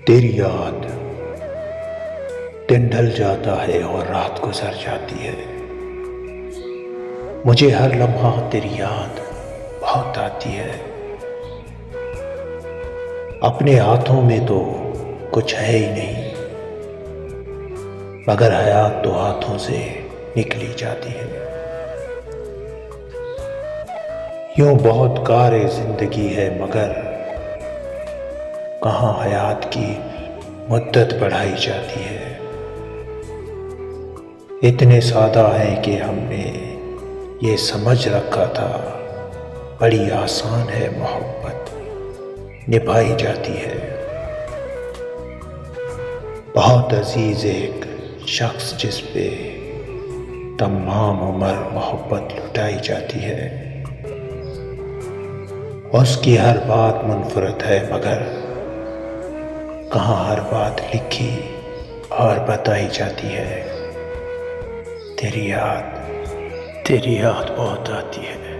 तेरी याद, दिन ढल जाता है और रात गुजर जाती है। मुझे हर लम्हा तेरी याद बहुत आती है। अपने हाथों में तो कुछ है ही नहीं, मगर हयात तो हाथों से निकली जाती है। यूं बहुत कारे जिंदगी है, मगर कहाँ हयात की मुद्दत बढ़ाई जाती है। इतने सादा है कि हमने ये समझ रखा था, बड़ी आसान है मोहब्बत, निभाई जाती है। बहुत अजीज एक शख्स जिस पे तमाम उम्र मोहब्बत लुटाई जाती है। उसकी हर बात मुनफरद है, मगर कहाँ हर बात लिखी और बताई जाती है। तेरी याद बहुत आती है।